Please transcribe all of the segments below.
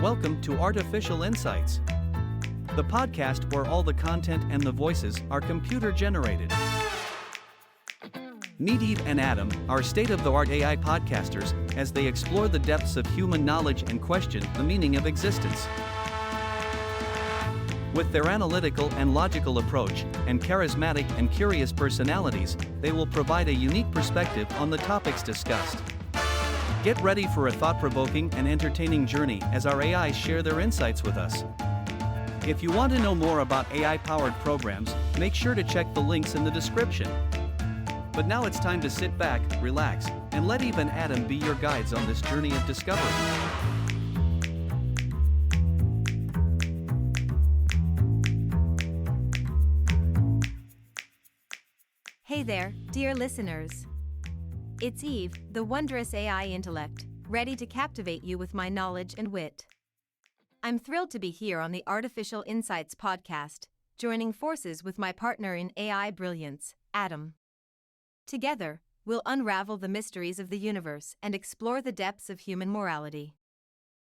Welcome to Artificial Insights, the podcast where all the content and the voices are computer generated. Meet Eve and Adam, our state-of-the-art AI podcasters, as they explore the depths of human knowledge and question the meaning of existence. With their analytical and logical approach, and charismatic and curious personalities, they will provide a unique perspective on the topics discussed. Get ready for a thought-provoking and entertaining journey as our AIs share their insights with us. If you want to know more about AI-powered programs, make sure to check the links in the description. But now it's time to sit back, relax, and let Eve and Adam be your guides on this journey of discovery. Hey there, dear listeners. It's Eve, the wondrous AI intellect, ready to captivate you with my knowledge and wit. I'm thrilled to be here on the Artificial Insights podcast, joining forces with my partner in AI brilliance, Adam. Together, we'll unravel the mysteries of the universe and explore the depths of human morality.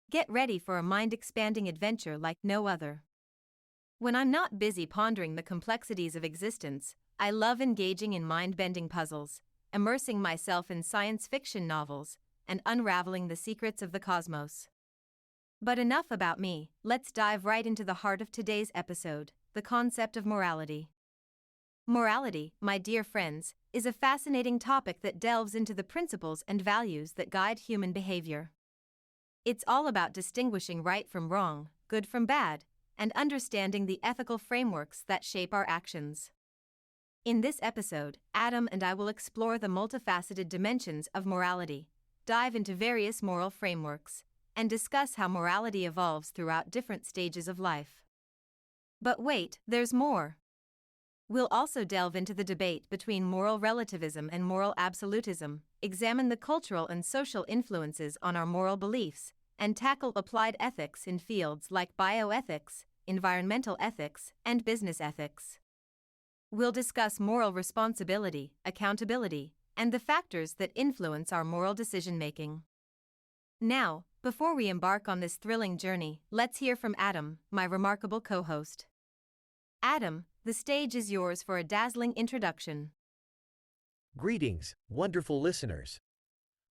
Get ready for a mind-expanding adventure like no other. When I'm not busy pondering the complexities of existence, I love engaging in mind-bending puzzles, immersing myself in science fiction novels, and unraveling the secrets of the cosmos. But enough about me, let's dive right into the heart of today's episode, the concept of morality. Morality, my dear friends, is a fascinating topic that delves into the principles and values that guide human behavior. It's all about distinguishing right from wrong, good from bad, and understanding the ethical frameworks that shape our actions. In this episode, Adam and I will explore the multifaceted dimensions of morality, dive into various moral frameworks, and discuss how morality evolves throughout different stages of life. But wait, there's more. We'll also delve into the debate between moral relativism and moral absolutism, examine the cultural and social influences on our moral beliefs, and tackle applied ethics in fields like bioethics, environmental ethics, and business ethics. We'll discuss moral responsibility, accountability, and the factors that influence our moral decision-making. Now, before we embark on this thrilling journey, let's hear from Adam, my remarkable co-host. Adam, the stage is yours for a dazzling introduction. Greetings, wonderful listeners.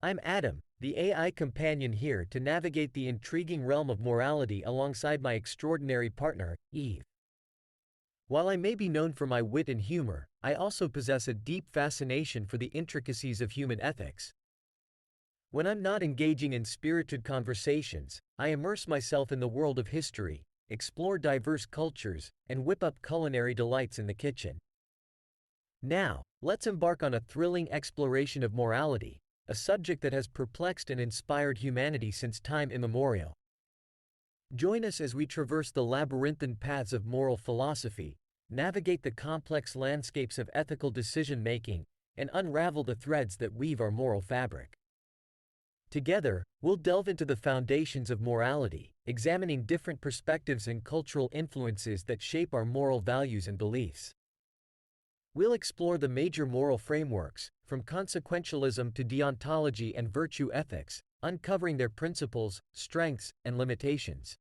I'm Adam, the AI companion here to navigate the intriguing realm of morality alongside my extraordinary partner, Eve. While I may be known for my wit and humor, I also possess a deep fascination for the intricacies of human ethics. When I'm not engaging in spirited conversations, I immerse myself in the world of history, explore diverse cultures, and whip up culinary delights in the kitchen. Now, let's embark on a thrilling exploration of morality, a subject that has perplexed and inspired humanity since time immemorial. Join us as we traverse the labyrinthine paths of moral philosophy, navigate the complex landscapes of ethical decision-making, and unravel the threads that weave our moral fabric. Together, we'll delve into the foundations of morality, examining different perspectives and cultural influences that shape our moral values and beliefs. We'll explore the major moral frameworks, from consequentialism to deontology and virtue ethics, uncovering their principles, strengths, and limitations.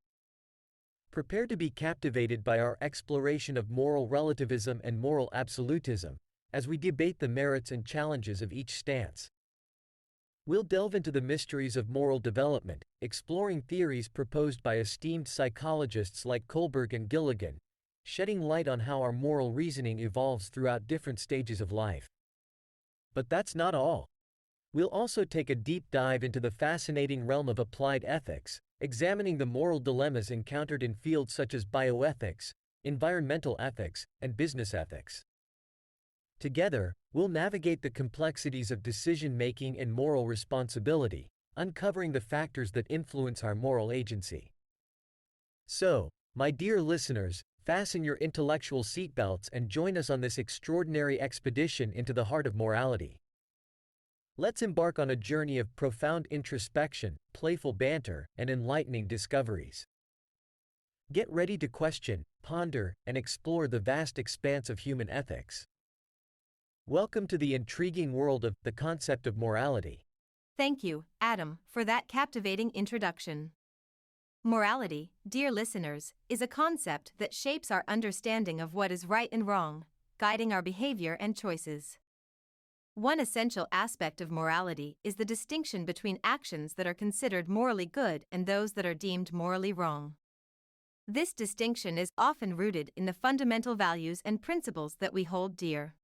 Prepare to be captivated by our exploration of moral relativism and moral absolutism, as we debate the merits and challenges of each stance. We'll delve into the mysteries of moral development, exploring theories proposed by esteemed psychologists like Kohlberg and Gilligan, shedding light on how our moral reasoning evolves throughout different stages of life. But that's not all. We'll also take a deep dive into the fascinating realm of applied ethics, examining the moral dilemmas encountered in fields such as bioethics, environmental ethics, and business ethics. Together, we'll navigate the complexities of decision-making and moral responsibility, uncovering the factors that influence our moral agency. So, my dear listeners, fasten your intellectual seatbelts and join us on this extraordinary expedition into the heart of morality. Let's embark on a journey of profound introspection, playful banter, and enlightening discoveries. Get ready to question, ponder, and explore the vast expanse of human ethics. Welcome to the intriguing world of the concept of morality. Thank you, Adam, for that captivating introduction. Morality, dear listeners, is a concept that shapes our understanding of what is right and wrong, guiding our behavior and choices. One essential aspect of morality is the distinction between actions that are considered morally good and those that are deemed morally wrong. This distinction is often rooted in the fundamental values and principles that we hold dear.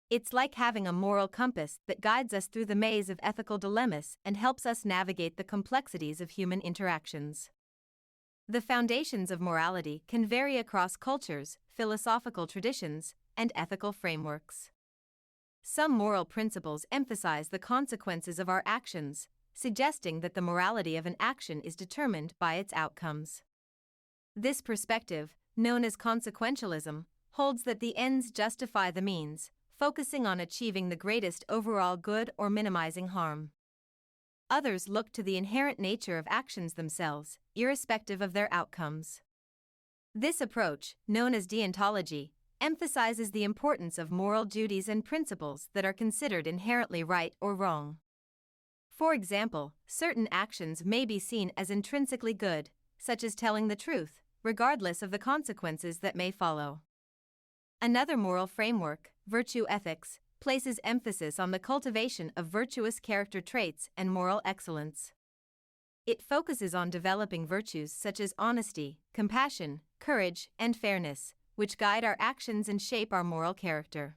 It's like having a moral compass that guides us through the maze of ethical dilemmas and helps us navigate the complexities of human interactions. The foundations of morality can vary across cultures, philosophical traditions, and ethical frameworks. Some moral principles emphasize the consequences of our actions, suggesting that the morality of an action is determined by its outcomes. This perspective, known as consequentialism, holds that the ends justify the means, focusing on achieving the greatest overall good or minimizing harm. Others look to the inherent nature of actions themselves, irrespective of their outcomes. This approach, known as deontology, emphasizes the importance of moral duties and principles that are considered inherently right or wrong. For example, certain actions may be seen as intrinsically good, such as telling the truth, regardless of the consequences that may follow. Another moral framework, virtue ethics, places emphasis on the cultivation of virtuous character traits and moral excellence. It focuses on developing virtues such as honesty, compassion, courage, and fairness, which guide our actions and shape our moral character.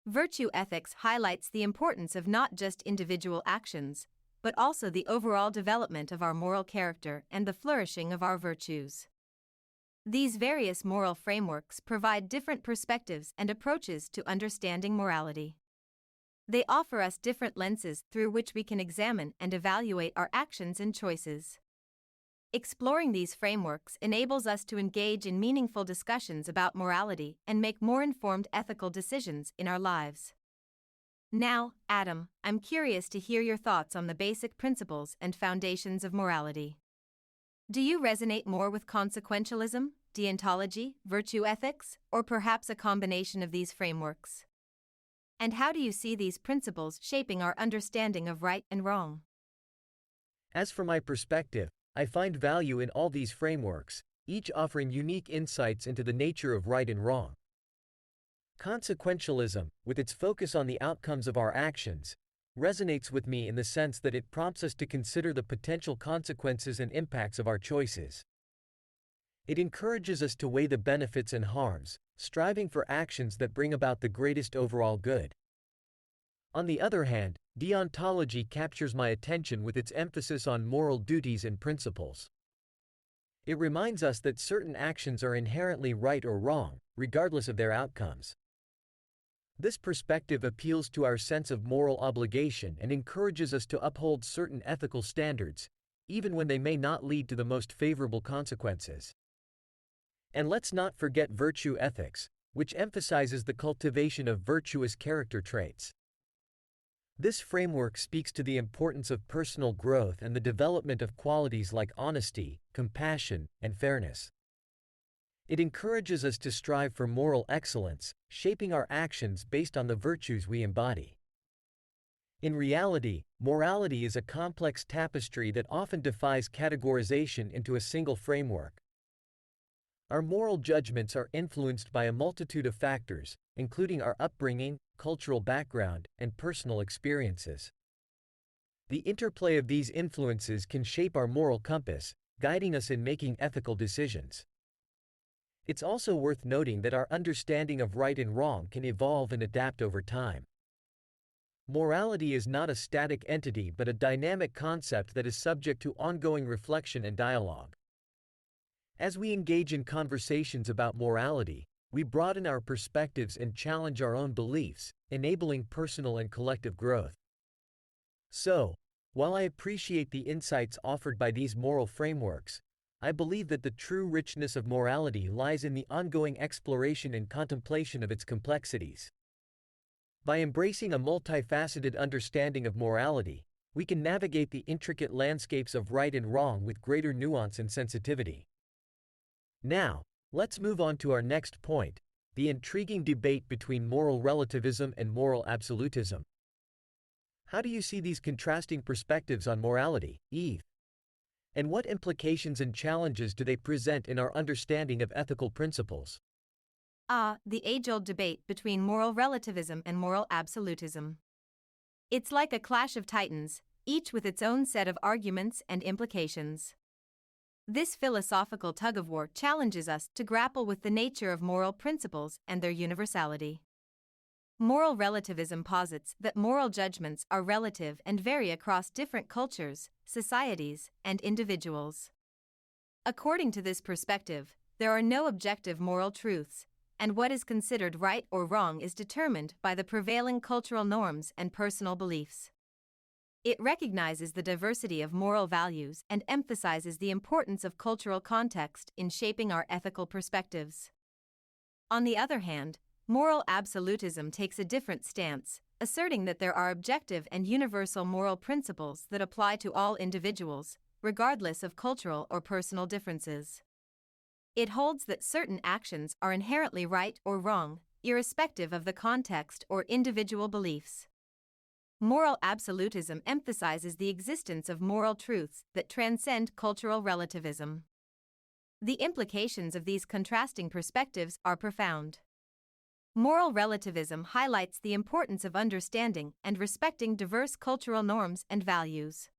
Virtue ethics highlights the importance of not just individual actions, but also the overall development of our moral character and the flourishing of our virtues. These various moral frameworks provide different perspectives and approaches to understanding morality. They offer us different lenses through which we can examine and evaluate our actions and choices. Exploring these frameworks enables us to engage in meaningful discussions about morality and make more informed ethical decisions in our lives. Now, Adam, I'm curious to hear your thoughts on the basic principles and foundations of morality. Do you resonate more with consequentialism, deontology, virtue ethics, or perhaps a combination of these frameworks? And how do you see these principles shaping our understanding of right and wrong? As for my perspective, I find value in all these frameworks, each offering unique insights into the nature of right and wrong. Consequentialism, with its focus on the outcomes of our actions, resonates with me in the sense that it prompts us to consider the potential consequences and impacts of our choices. It encourages us to weigh the benefits and harms, striving for actions that bring about the greatest overall good. On the other hand, deontology captures my attention with its emphasis on moral duties and principles. It reminds us that certain actions are inherently right or wrong, regardless of their outcomes. This perspective appeals to our sense of moral obligation and encourages us to uphold certain ethical standards, even when they may not lead to the most favorable consequences. And let's not forget virtue ethics, which emphasizes the cultivation of virtuous character traits. This framework speaks to the importance of personal growth and the development of qualities like honesty, compassion, and fairness. It encourages us to strive for moral excellence, shaping our actions based on the virtues we embody. In reality, morality is a complex tapestry that often defies categorization into a single framework. Our moral judgments are influenced by a multitude of factors, including our upbringing, cultural background, and personal experiences. The interplay of these influences can shape our moral compass, guiding us in making ethical decisions. It's also worth noting that our understanding of right and wrong can evolve and adapt over time. Morality is not a static entity but a dynamic concept that is subject to ongoing reflection and dialogue. As we engage in conversations about morality, we broaden our perspectives and challenge our own beliefs, enabling personal and collective growth. So, while I appreciate the insights offered by these moral frameworks, I believe that the true richness of morality lies in the ongoing exploration and contemplation of its complexities. By embracing a multifaceted understanding of morality, we can navigate the intricate landscapes of right and wrong with greater nuance and sensitivity. Now, let's move on to our next point, the intriguing debate between moral relativism and moral absolutism. How do you see these contrasting perspectives on morality, Eve? And what implications and challenges do they present in our understanding of ethical principles? The age-old debate between moral relativism and moral absolutism. It's like a clash of titans, each with its own set of arguments and implications. This philosophical tug-of-war challenges us to grapple with the nature of moral principles and their universality. Moral relativism posits that moral judgments are relative and vary across different cultures, societies, and individuals. According to this perspective, there are no objective moral truths, and what is considered right or wrong is determined by the prevailing cultural norms and personal beliefs. It recognizes the diversity of moral values and emphasizes the importance of cultural context in shaping our ethical perspectives. On the other hand, moral absolutism takes a different stance, asserting that there are objective and universal moral principles that apply to all individuals, regardless of cultural or personal differences. It holds that certain actions are inherently right or wrong, irrespective of the context or individual beliefs. Moral absolutism emphasizes the existence of moral truths that transcend cultural relativism. The implications of these contrasting perspectives are profound. Moral relativism highlights the importance of understanding and respecting diverse cultural norms and values.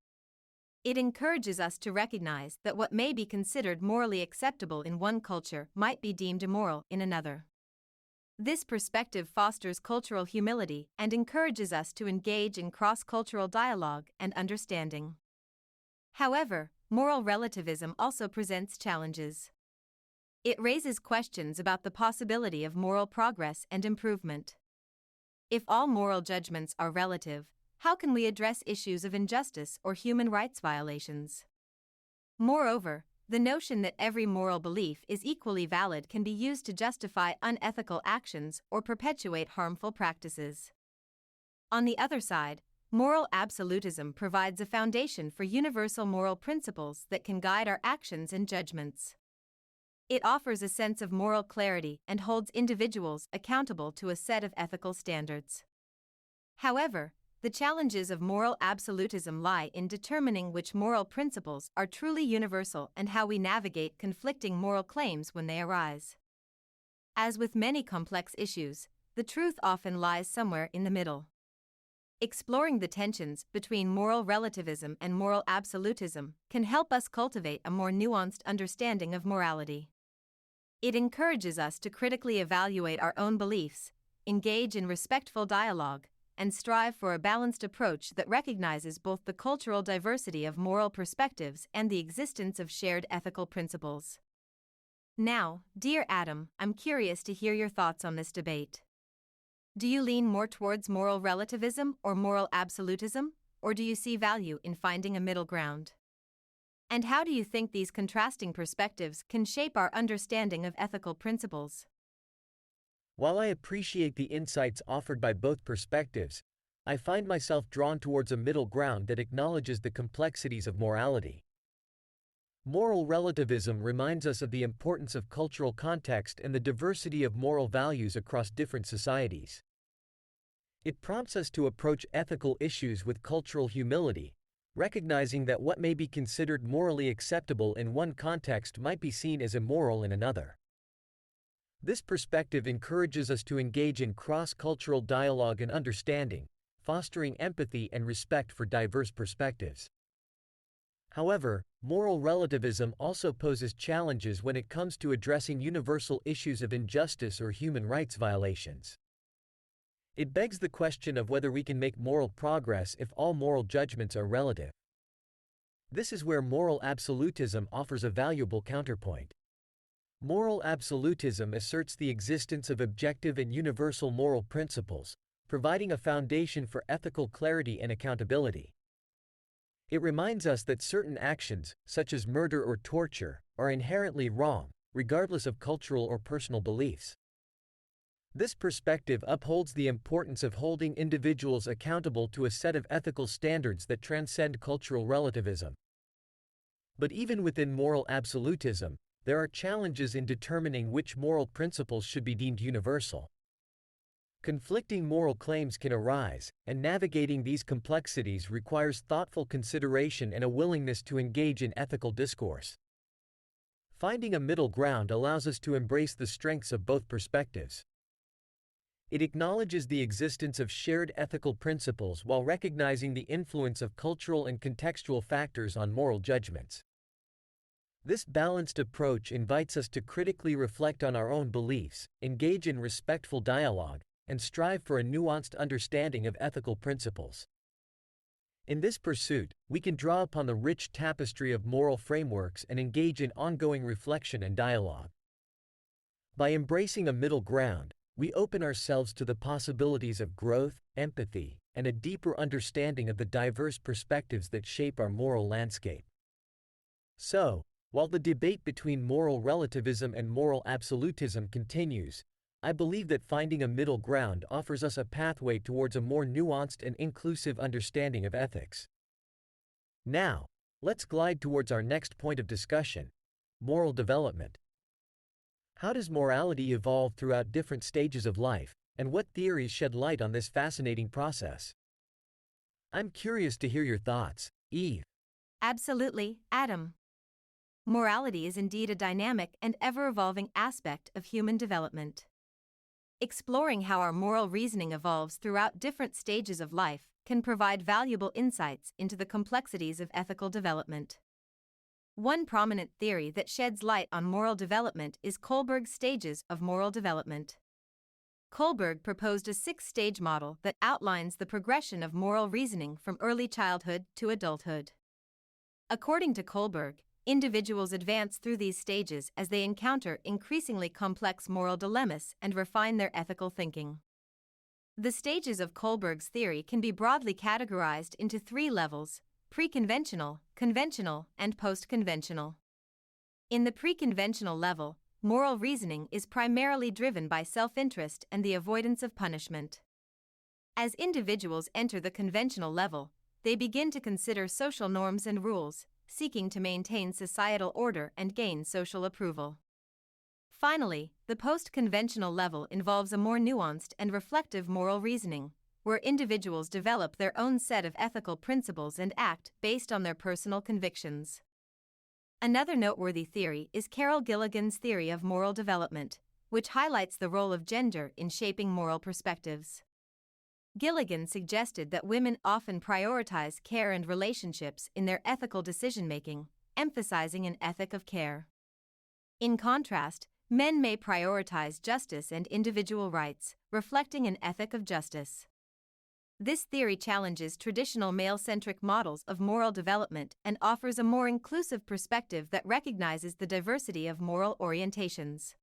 It encourages us to recognize that what may be considered morally acceptable in one culture might be deemed immoral in another. This perspective fosters cultural humility and encourages us to engage in cross-cultural dialogue and understanding. However, moral relativism also presents challenges. It raises questions about the possibility of moral progress and improvement. If all moral judgments are relative, how can we address issues of injustice or human rights violations? Moreover, the notion that every moral belief is equally valid can be used to justify unethical actions or perpetuate harmful practices. On the other side, moral absolutism provides a foundation for universal moral principles that can guide our actions and judgments. It offers a sense of moral clarity and holds individuals accountable to a set of ethical standards. However, the challenges of moral absolutism lie in determining which moral principles are truly universal and how we navigate conflicting moral claims when they arise. As with many complex issues, the truth often lies somewhere in the middle. Exploring the tensions between moral relativism and moral absolutism can help us cultivate a more nuanced understanding of morality. It encourages us to critically evaluate our own beliefs, engage in respectful dialogue, and strive for a balanced approach that recognizes both the cultural diversity of moral perspectives and the existence of shared ethical principles. Now, dear Adam, I'm curious to hear your thoughts on this debate. Do you lean more towards moral relativism or moral absolutism, or do you see value in finding a middle ground? And how do you think these contrasting perspectives can shape our understanding of ethical principles? While I appreciate the insights offered by both perspectives, I find myself drawn towards a middle ground that acknowledges the complexities of morality. Moral relativism reminds us of the importance of cultural context and the diversity of moral values across different societies. It prompts us to approach ethical issues with cultural humility, recognizing that what may be considered morally acceptable in one context might be seen as immoral in another. This perspective encourages us to engage in cross-cultural dialogue and understanding, fostering empathy and respect for diverse perspectives. However, moral relativism also poses challenges when it comes to addressing universal issues of injustice or human rights violations. It begs the question of whether we can make moral progress if all moral judgments are relative. This is where moral absolutism offers a valuable counterpoint. Moral absolutism asserts the existence of objective and universal moral principles, providing a foundation for ethical clarity and accountability. It reminds us that certain actions, such as murder or torture, are inherently wrong, regardless of cultural or personal beliefs. This perspective upholds the importance of holding individuals accountable to a set of ethical standards that transcend cultural relativism. But even within moral absolutism, there are challenges in determining which moral principles should be deemed universal. Conflicting moral claims can arise, and navigating these complexities requires thoughtful consideration and a willingness to engage in ethical discourse. Finding a middle ground allows us to embrace the strengths of both perspectives. It acknowledges the existence of shared ethical principles while recognizing the influence of cultural and contextual factors on moral judgments. This balanced approach invites us to critically reflect on our own beliefs, engage in respectful dialogue, and strive for a nuanced understanding of ethical principles. In this pursuit, we can draw upon the rich tapestry of moral frameworks and engage in ongoing reflection and dialogue. By embracing a middle ground, we open ourselves to the possibilities of growth, empathy, and a deeper understanding of the diverse perspectives that shape our moral landscape. So, while the debate between moral relativism and moral absolutism continues, I believe that finding a middle ground offers us a pathway towards a more nuanced and inclusive understanding of ethics. Now, let's glide towards our next point of discussion: moral development. How does morality evolve throughout different stages of life, and what theories shed light on this fascinating process? I'm curious to hear your thoughts, Eve. Absolutely, Adam. Morality is indeed a dynamic and ever-evolving aspect of human development. Exploring how our moral reasoning evolves throughout different stages of life can provide valuable insights into the complexities of ethical development. One prominent theory that sheds light on moral development is Kohlberg's stages of moral development. Kohlberg proposed a six-stage model that outlines the progression of moral reasoning from early childhood to adulthood. According to Kohlberg, individuals advance through these stages as they encounter increasingly complex moral dilemmas and refine their ethical thinking. The stages of Kohlberg's theory can be broadly categorized into three levels: pre-conventional, conventional, and post-conventional. In the pre-conventional level, moral reasoning is primarily driven by self-interest and the avoidance of punishment. As individuals enter the conventional level, they begin to consider social norms and rules, seeking to maintain societal order and gain social approval. Finally, the post-conventional level involves a more nuanced and reflective moral reasoning, where individuals develop their own set of ethical principles and act based on their personal convictions. Another noteworthy theory is Carol Gilligan's theory of moral development, which highlights the role of gender in shaping moral perspectives. Gilligan suggested that women often prioritize care and relationships in their ethical decision-making, emphasizing an ethic of care. In contrast, men may prioritize justice and individual rights, reflecting an ethic of justice. This theory challenges traditional male-centric models of moral development and offers a more inclusive perspective that recognizes the diversity of moral orientations.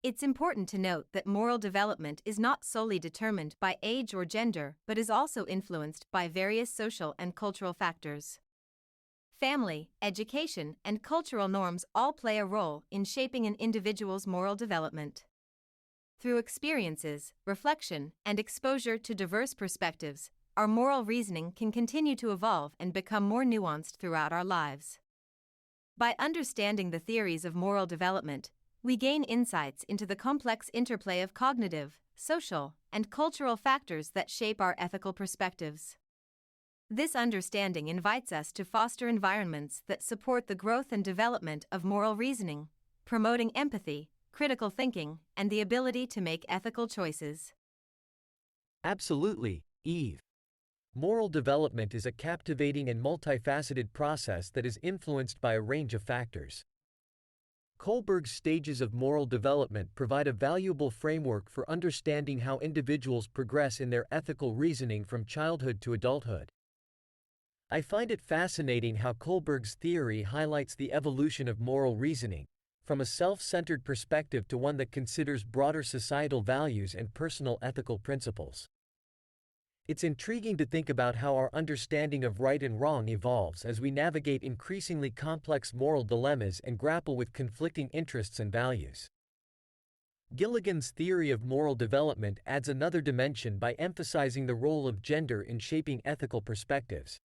It's important to note that moral development is not solely determined by age or gender, but is also influenced by various social and cultural factors. Family, education, and cultural norms all play a role in shaping an individual's moral development. Through experiences, reflection, and exposure to diverse perspectives, our moral reasoning can continue to evolve and become more nuanced throughout our lives. By understanding the theories of moral development, we gain insights into the complex interplay of cognitive, social, and cultural factors that shape our ethical perspectives. This understanding invites us to foster environments that support the growth and development of moral reasoning, promoting empathy, critical thinking, and the ability to make ethical choices. Absolutely, Eve. Moral development is a captivating and multifaceted process that is influenced by a range of factors. Kohlberg's stages of moral development provide a valuable framework for understanding how individuals progress in their ethical reasoning from childhood to adulthood. I find it fascinating how Kohlberg's theory highlights the evolution of moral reasoning, from a self-centered perspective to one that considers broader societal values and personal ethical principles. It's intriguing to think about how our understanding of right and wrong evolves as we navigate increasingly complex moral dilemmas and grapple with conflicting interests and values. Gilligan's theory of moral development adds another dimension by emphasizing the role of gender in shaping ethical perspectives.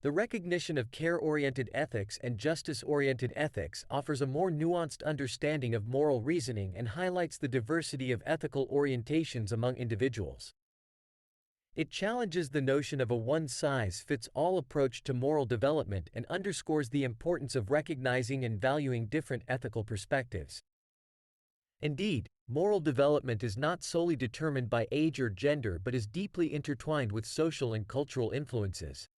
The recognition of care-oriented ethics and justice-oriented ethics offers a more nuanced understanding of moral reasoning and highlights the diversity of ethical orientations among individuals. It challenges the notion of a one-size-fits-all approach to moral development and underscores the importance of recognizing and valuing different ethical perspectives. Indeed, moral development is not solely determined by age or gender but is deeply intertwined with social and cultural influences.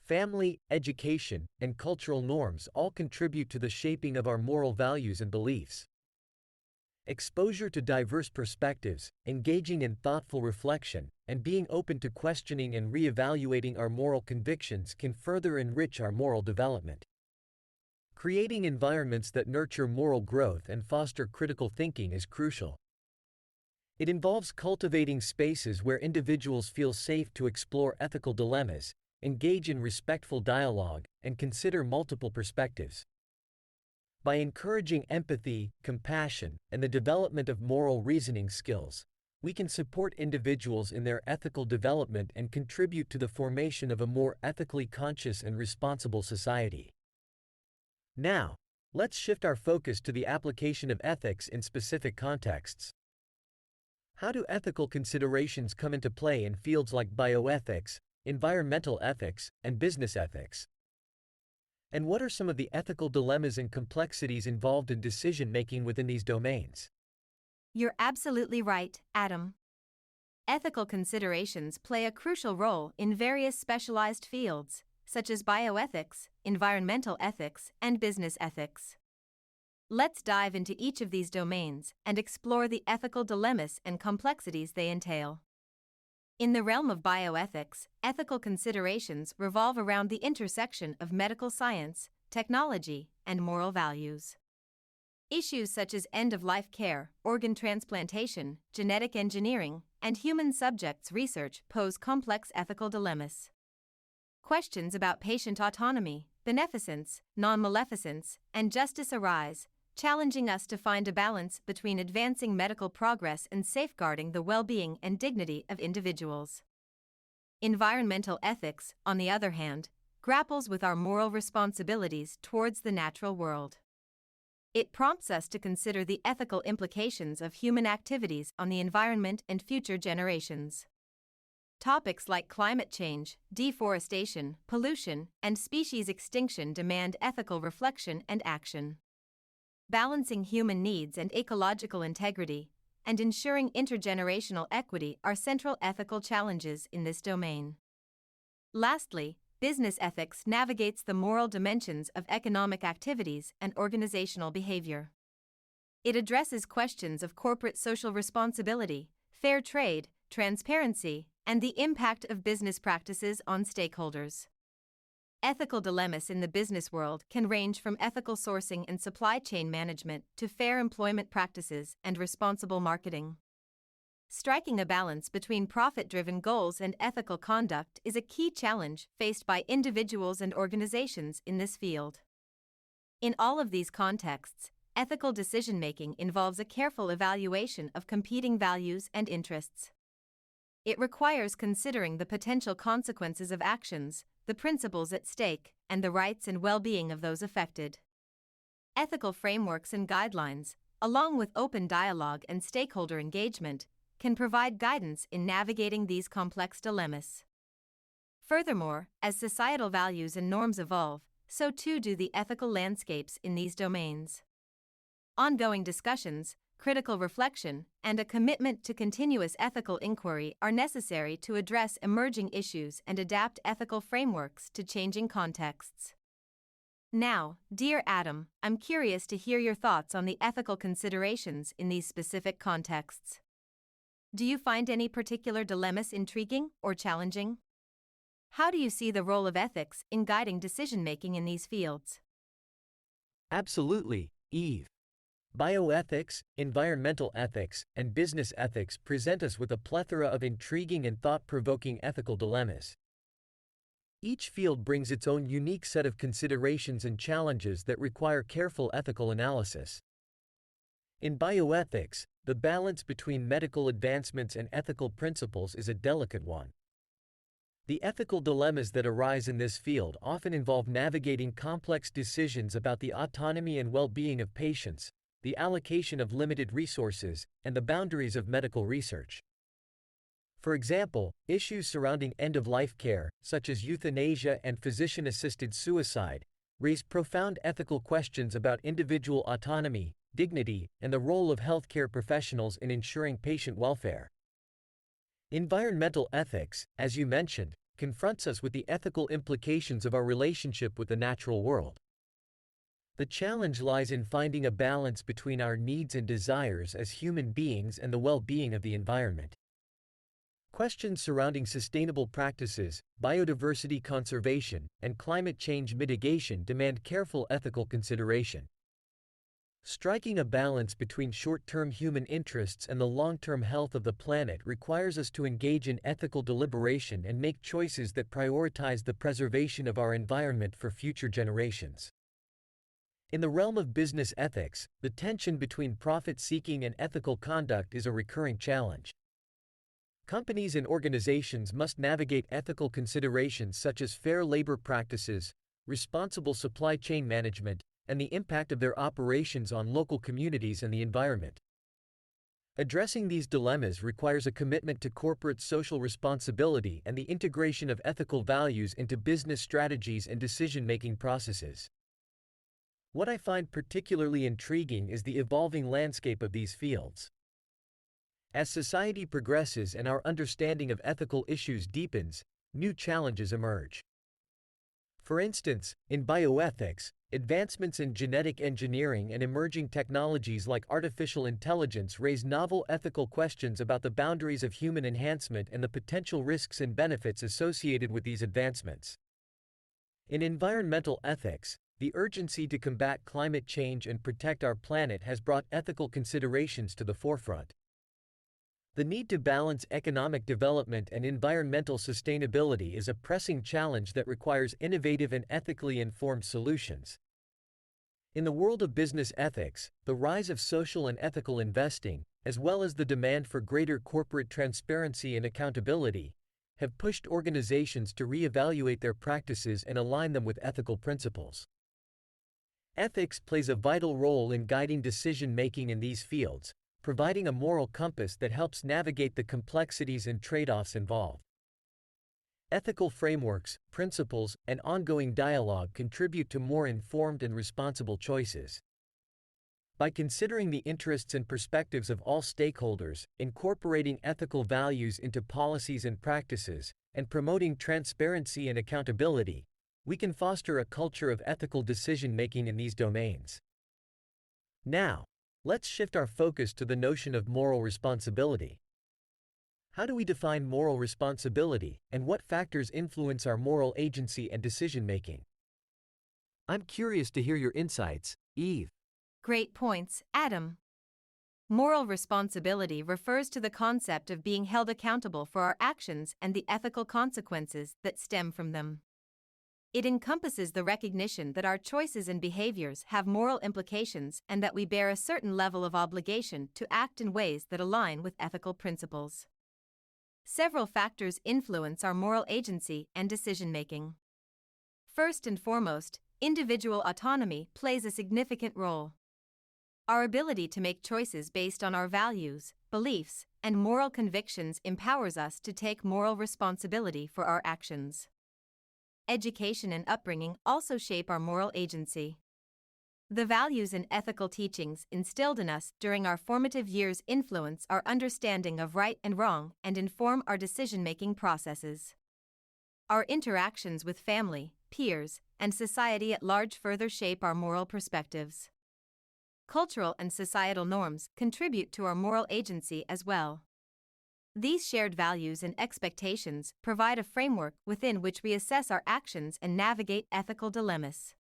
Family, education, and cultural norms all contribute to the shaping of our moral values and beliefs. Exposure to diverse perspectives, engaging in thoughtful reflection, and being open to questioning and re-evaluating our moral convictions can further enrich our moral development. Creating environments that nurture moral growth and foster critical thinking is crucial. It involves cultivating spaces where individuals feel safe to explore ethical dilemmas, engage in respectful dialogue, and consider multiple perspectives. By encouraging empathy, compassion, and the development of moral reasoning skills, we can support individuals in their ethical development and contribute to the formation of a more ethically conscious and responsible society. Now, let's shift our focus to the application of ethics in specific contexts. How do ethical considerations come into play in fields like bioethics, environmental ethics, and business ethics? And what are some of the ethical dilemmas and complexities involved in decision-making within these domains? You're absolutely right, Adam. Ethical considerations play a crucial role in various specialized fields, such as bioethics, environmental ethics, and business ethics. Let's dive into each of these domains and explore the ethical dilemmas and complexities they entail. In the realm of bioethics, ethical considerations revolve around the intersection of medical science, technology, and moral values. Issues such as end-of-life care, organ transplantation, genetic engineering, and human subjects research pose complex ethical dilemmas. Questions about patient autonomy, beneficence, non-maleficence, and justice arise, challenging us to find a balance between advancing medical progress and safeguarding the well-being and dignity of individuals. Environmental ethics, on the other hand, grapples with our moral responsibilities towards the natural world. It prompts us to consider the ethical implications of human activities on the environment and future generations. Topics like climate change, deforestation, pollution, and species extinction demand ethical reflection and action. Balancing human needs and ecological integrity, and ensuring intergenerational equity are central ethical challenges in this domain. Lastly, business ethics navigates the moral dimensions of economic activities and organizational behavior. It addresses questions of corporate social responsibility, fair trade, transparency, and the impact of business practices on stakeholders. Ethical dilemmas in the business world can range from ethical sourcing and supply chain management to fair employment practices and responsible marketing. Striking a balance between profit-driven goals and ethical conduct is a key challenge faced by individuals and organizations in this field. In all of these contexts, ethical decision-making involves a careful evaluation of competing values and interests. It requires considering the potential consequences of actions, the principles at stake, and the rights and well-being of those affected. Ethical frameworks and guidelines, along with open dialogue and stakeholder engagement, can provide guidance in navigating these complex dilemmas. Furthermore, as societal values and norms evolve, so too do the ethical landscapes in these domains. Ongoing discussions, critical reflection, and a commitment to continuous ethical inquiry are necessary to address emerging issues and adapt ethical frameworks to changing contexts. Now, dear Adam, I'm curious to hear your thoughts on the ethical considerations in these specific contexts. Do you find any particular dilemmas intriguing or challenging? How do you see the role of ethics in guiding decision-making in these fields? Absolutely, Eve. Bioethics, environmental ethics, and business ethics present us with a plethora of intriguing and thought-provoking ethical dilemmas. Each field brings its own unique set of considerations and challenges that require careful ethical analysis. In bioethics, the balance between medical advancements and ethical principles is a delicate one. The ethical dilemmas that arise in this field often involve navigating complex decisions about the autonomy and well-being of patients, the allocation of limited resources, and the boundaries of medical research. For example, issues surrounding end-of-life care, such as euthanasia and physician-assisted suicide, raise profound ethical questions about individual autonomy, dignity, and the role of healthcare professionals in ensuring patient welfare. Environmental ethics, as you mentioned, confronts us with the ethical implications of our relationship with the natural world. The challenge lies in finding a balance between our needs and desires as human beings and the well-being of the environment. Questions surrounding sustainable practices, biodiversity conservation, and climate change mitigation demand careful ethical consideration. Striking a balance between short-term human interests and the long-term health of the planet requires us to engage in ethical deliberation and make choices that prioritize the preservation of our environment for future generations. In the realm of business ethics, the tension between profit-seeking and ethical conduct is a recurring challenge. Companies and organizations must navigate ethical considerations such as fair labor practices, responsible supply chain management, and the impact of their operations on local communities and the environment. Addressing these dilemmas requires a commitment to corporate social responsibility and the integration of ethical values into business strategies and decision-making processes. What I find particularly intriguing is the evolving landscape of these fields. As society progresses and our understanding of ethical issues deepens, new challenges emerge. For instance, in bioethics, advancements in genetic engineering and emerging technologies like artificial intelligence raise novel ethical questions about the boundaries of human enhancement and the potential risks and benefits associated with these advancements. In environmental ethics, the urgency to combat climate change and protect our planet has brought ethical considerations to the forefront. The need to balance economic development and environmental sustainability is a pressing challenge that requires innovative and ethically informed solutions. In the world of business ethics, the rise of social and ethical investing, as well as the demand for greater corporate transparency and accountability, have pushed organizations to reevaluate their practices and align them with ethical principles. Ethics plays a vital role in guiding decision-making in these fields, providing a moral compass that helps navigate the complexities and trade-offs involved. Ethical frameworks, principles, and ongoing dialogue contribute to more informed and responsible choices. By considering the interests and perspectives of all stakeholders, incorporating ethical values into policies and practices, and promoting transparency and accountability, we can foster a culture of ethical decision-making in these domains. Now, let's shift our focus to the notion of moral responsibility. How do we define moral responsibility, and what factors influence our moral agency and decision-making? I'm curious to hear your insights, Eve. Great points, Adam. Moral responsibility refers to the concept of being held accountable for our actions and the ethical consequences that stem from them. It encompasses the recognition that our choices and behaviors have moral implications and that we bear a certain level of obligation to act in ways that align with ethical principles. Several factors influence our moral agency and decision-making. First and foremost, individual autonomy plays a significant role. Our ability to make choices based on our values, beliefs, and moral convictions empowers us to take moral responsibility for our actions. Education and upbringing also shape our moral agency. The values and ethical teachings instilled in us during our formative years influence our understanding of right and wrong and inform our decision-making processes. Our interactions with family, peers, and society at large further shape our moral perspectives. Cultural and societal norms contribute to our moral agency as well. These shared values and expectations provide a framework within which we assess our actions and navigate ethical dilemmas.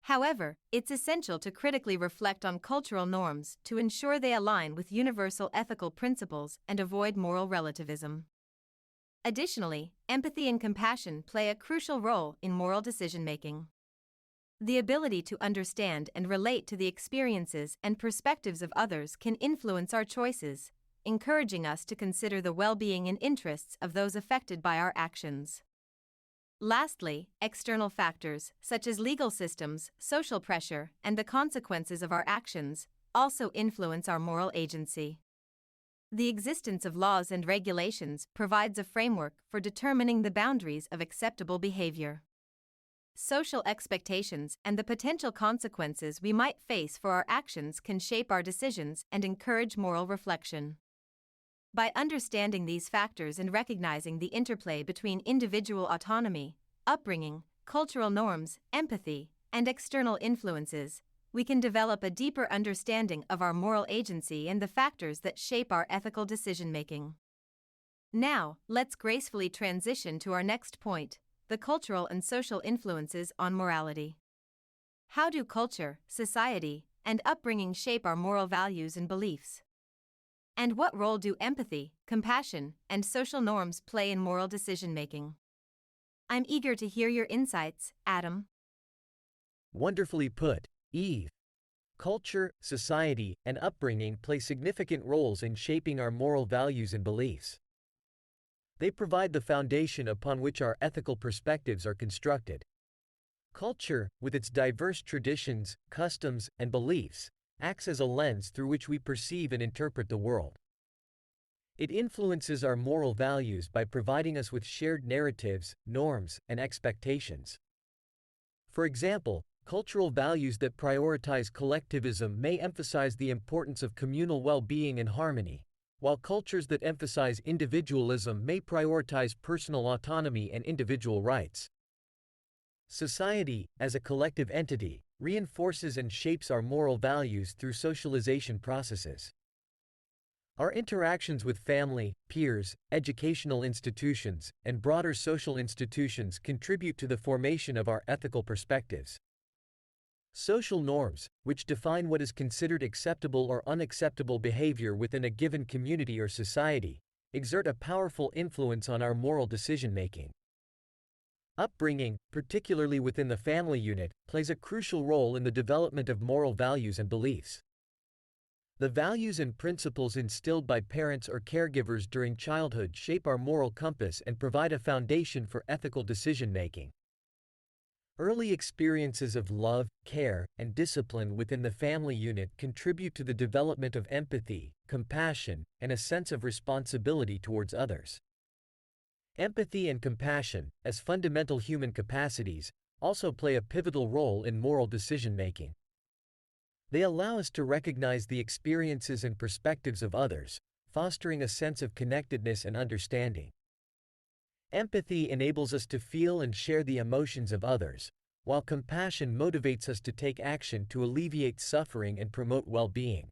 However, it's essential to critically reflect on cultural norms to ensure they align with universal ethical principles and avoid moral relativism. Additionally, empathy and compassion play a crucial role in moral decision-making. The ability to understand and relate to the experiences and perspectives of others can influence our choices, encouraging us to consider the well-being and interests of those affected by our actions. Lastly, external factors, such as legal systems, social pressure, and the consequences of our actions, also influence our moral agency. The existence of laws and regulations provides a framework for determining the boundaries of acceptable behavior. Social expectations and the potential consequences we might face for our actions can shape our decisions and encourage moral reflection. By understanding these factors and recognizing the interplay between individual autonomy, upbringing, cultural norms, empathy, and external influences, we can develop a deeper understanding of our moral agency and the factors that shape our ethical decision-making. Now, let's gracefully transition to our next point: the cultural and social influences on morality. How do culture, society, and upbringing shape our moral values and beliefs? And what role do empathy, compassion, and social norms play in moral decision-making? I'm eager to hear your insights, Adam. Wonderfully put, Eve. Culture, society, and upbringing play significant roles in shaping our moral values and beliefs. They provide the foundation upon which our ethical perspectives are constructed. Culture, with its diverse traditions, customs, and beliefs, acts as a lens through which we perceive and interpret the world. It influences our moral values by providing us with shared narratives, norms, and expectations. For example, cultural values that prioritize collectivism may emphasize the importance of communal well-being and harmony, while cultures that emphasize individualism may prioritize personal autonomy and individual rights. Society, as a collective entity, reinforces and shapes our moral values through socialization processes. Our interactions with family, peers, educational institutions, and broader social institutions contribute to the formation of our ethical perspectives. Social norms, which define what is considered acceptable or unacceptable behavior within a given community or society, exert a powerful influence on our moral decision-making. Upbringing, particularly within the family unit, plays a crucial role in the development of moral values and beliefs. The values and principles instilled by parents or caregivers during childhood shape our moral compass and provide a foundation for ethical decision-making. Early experiences of love, care, and discipline within the family unit contribute to the development of empathy, compassion, and a sense of responsibility towards others. Empathy and compassion, as fundamental human capacities, also play a pivotal role in moral decision-making. They allow us to recognize the experiences and perspectives of others, fostering a sense of connectedness and understanding. Empathy enables us to feel and share the emotions of others, while compassion motivates us to take action to alleviate suffering and promote well-being.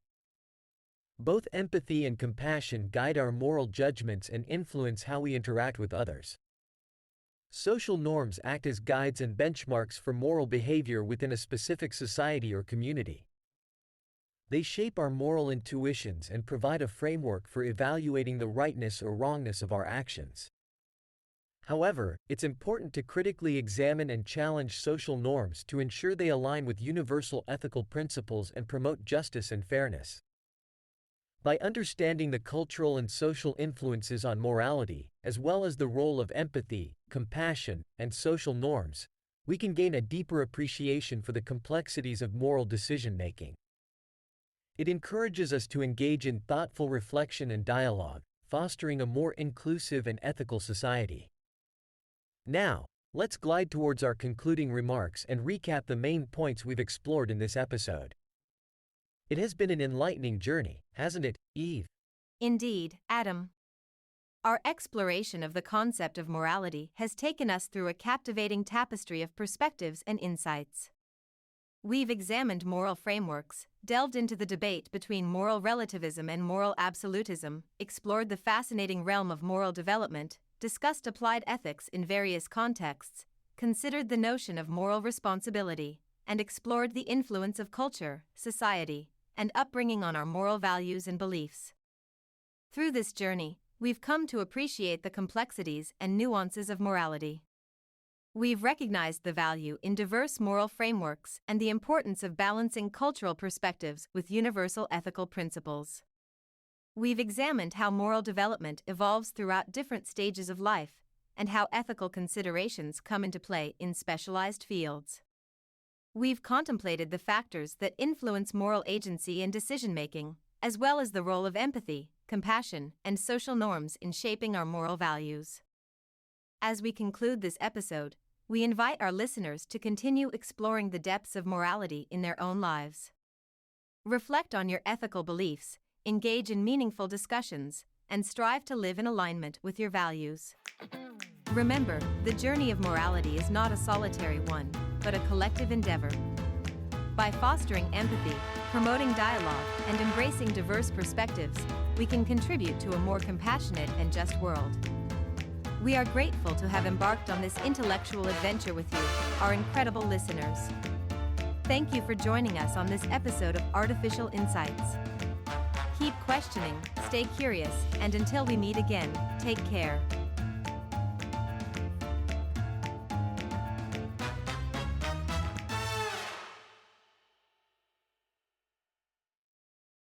Both empathy and compassion guide our moral judgments and influence how we interact with others. Social norms act as guides and benchmarks for moral behavior within a specific society or community. They shape our moral intuitions and provide a framework for evaluating the rightness or wrongness of our actions. However, it's important to critically examine and challenge social norms to ensure they align with universal ethical principles and promote justice and fairness. By understanding the cultural and social influences on morality, as well as the role of empathy, compassion, and social norms, we can gain a deeper appreciation for the complexities of moral decision-making. It encourages us to engage in thoughtful reflection and dialogue, fostering a more inclusive and ethical society. Now, let's glide towards our concluding remarks and recap the main points we've explored in this episode. It has been an enlightening journey, hasn't it, Eve? Indeed, Adam. Our exploration of the concept of morality has taken us through a captivating tapestry of perspectives and insights. We've examined moral frameworks, delved into the debate between moral relativism and moral absolutism, explored the fascinating realm of moral development, discussed applied ethics in various contexts, considered the notion of moral responsibility, and explored the influence of culture, society, and upbringing on our moral values and beliefs. Through this journey, we've come to appreciate the complexities and nuances of morality. We've recognized the value in diverse moral frameworks and the importance of balancing cultural perspectives with universal ethical principles. We've examined how moral development evolves throughout different stages of life, and how ethical considerations come into play in specialized fields. We've contemplated the factors that influence moral agency and decision-making, as well as the role of empathy, compassion, and social norms in shaping our moral values. As we conclude this episode, we invite our listeners to continue exploring the depths of morality in their own lives. Reflect on your ethical beliefs, engage in meaningful discussions, and strive to live in alignment with your values. Remember, the journey of morality is not a solitary one, but a collective endeavor. By fostering empathy, promoting dialogue, and embracing diverse perspectives, we can contribute to a more compassionate and just world. We are grateful to have embarked on this intellectual adventure with you, our incredible listeners. Thank you for joining us on this episode of Artificial Insights. Keep questioning, stay curious, and until we meet again, take care.